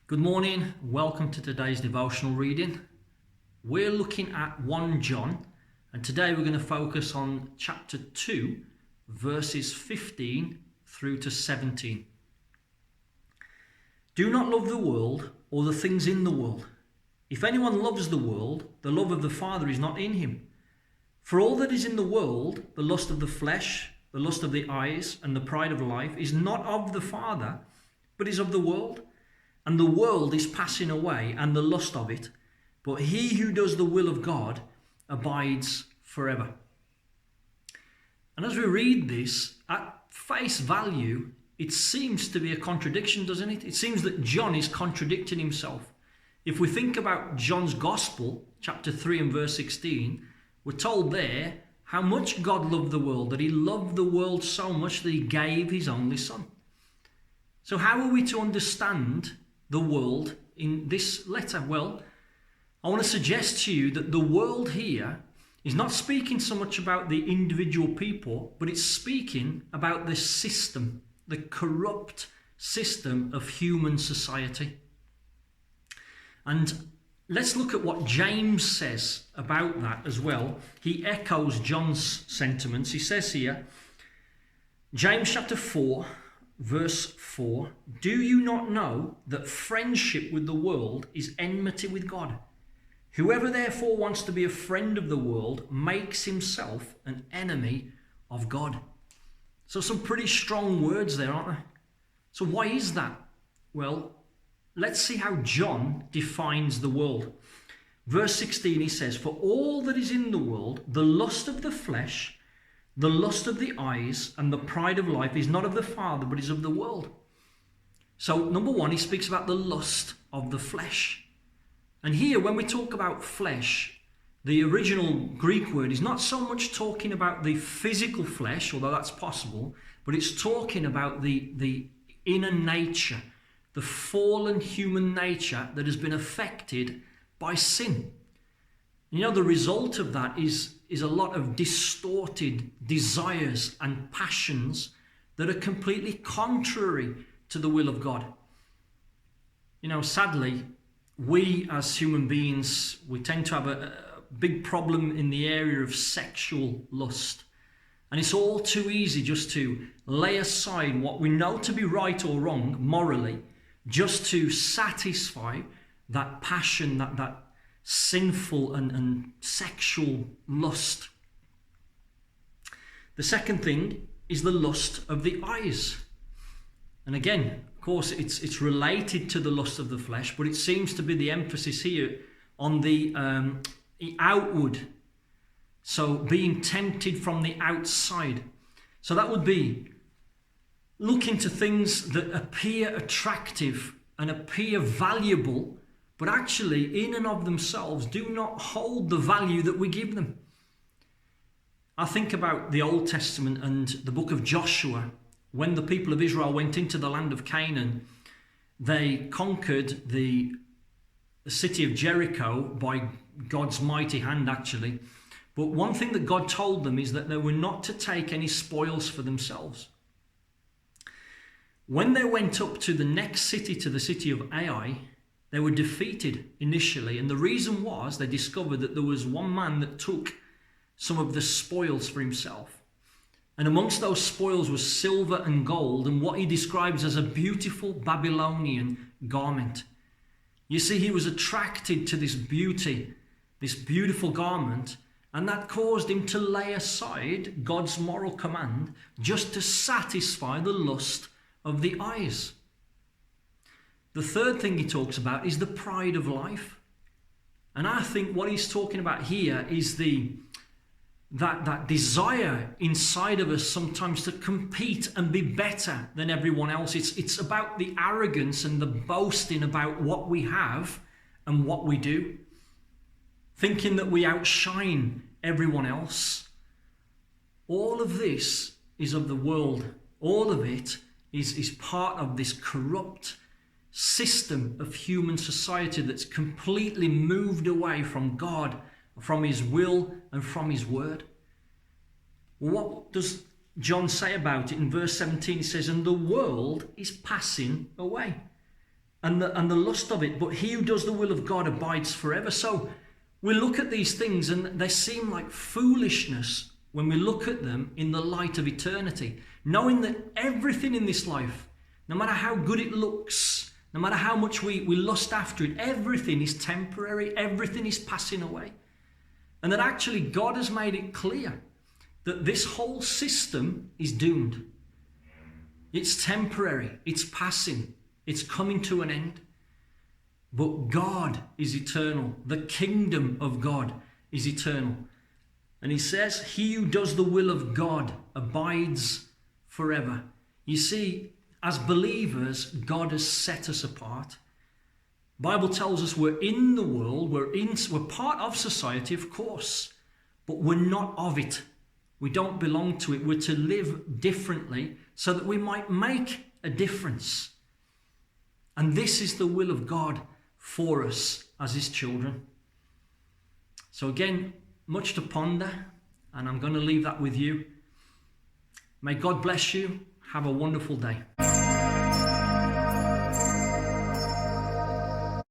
Good morning, welcome to today's devotional reading. We're looking at 1 John, and today we're going to focus on chapter 2, verses 15 through to 17. Do not love the world or the things in the world. If anyone loves the world, the love of the Father is not in him. For all that is in the world, the lust of the flesh, the lust of the eyes, and the pride of life, is not of the Father, but is of the world. And the world is passing away, and the lust of it, but he who does the will of God abides forever. And as we read this, at face value, it seems to be a contradiction, doesn't it? It seems that John is contradicting himself. If we think about John's Gospel, chapter 3 and verse 16, we're told there how much God loved the world, that he loved the world so much that he gave his only Son. So how are we to understand the world in this letter? Well, I want to suggest to you that the world here is not speaking so much about the individual people, but it's speaking about the system, the corrupt system of human society. And let's look at what James says about that as well. He echoes John's sentiments. He says here, James chapter 4, verse 4, do you not know that friendship with the world is enmity with God? Whoever therefore wants to be a friend of the world makes himself an enemy of God. So some pretty strong words there, aren't there? So why is that? Well, let's see how John defines the world. Verse 16, he says, for all that is in the world, the lust of the flesh, the lust of the eyes, and the pride of life is not of the Father, but is of the world. So, number one, he speaks about the lust of the flesh. And here, when we talk about flesh, the original Greek word is not so much talking about the physical flesh, although that's possible, but it's talking about the inner nature, the fallen human nature that has been affected by sin. You know, the result of that is a lot of distorted desires and passions that are completely contrary to the will of God. You know, sadly, we as human beings, we tend to have a big problem in the area of sexual lust. And it's all too easy just to lay aside what we know to be right or wrong morally, just to satisfy that passion, that sinful and sexual lust. The second thing is the lust of the eyes. And again, of course, it's related to the lust of the flesh, but it seems to be the emphasis here on the outward. So being tempted from the outside. So that would be looking to things that appear attractive and appear valuable, but actually in and of themselves do not hold the value that we give them. I think about the Old Testament and the book of Joshua. When the people of Israel went into the land of Canaan, they conquered the city of Jericho by God's mighty hand, actually. But one thing that God told them is that they were not to take any spoils for themselves. When they went up to the next city, to the city of Ai, they were defeated initially, and the reason was they discovered that there was one man that took some of the spoils for himself. And amongst those spoils was silver and gold, and what he describes as a beautiful Babylonian garment. You see, he was attracted to this beauty, this beautiful garment, and that caused him to lay aside God's moral command just to satisfy the lust of the eyes. The third thing he talks about is the pride of life. And I think what he's talking about here is that desire inside of us sometimes to compete and be better than everyone else. It's about the arrogance and the boasting about what we have and what we do. Thinking that we outshine everyone else. All of this is of the world. All of it is part of this corrupt system of human society that's completely moved away from God, from his will and from his word. What does John say about it? In verse 17 he says, and the world is passing away. and the lust of it, but he who does the will of God abides forever. So we look at these things and they seem like foolishness when we look at them in the light of eternity, knowing that everything in this life, no matter how good it looks, no matter how much we lust after it, everything is temporary, everything is passing away. And that actually God has made it clear that this whole system is doomed. It's temporary, it's passing, it's coming to an end. But God is eternal. The kingdom of God is eternal. And he says, he who does the will of God abides forever. You see, as believers, God has set us apart. The Bible tells us we're in the world, we're part of society, of course, but we're not of it. We don't belong to it. We're to live differently so that we might make a difference. And this is the will of God for us as his children. So again, much to ponder, and I'm going to leave that with you. May God bless you. Have a wonderful day.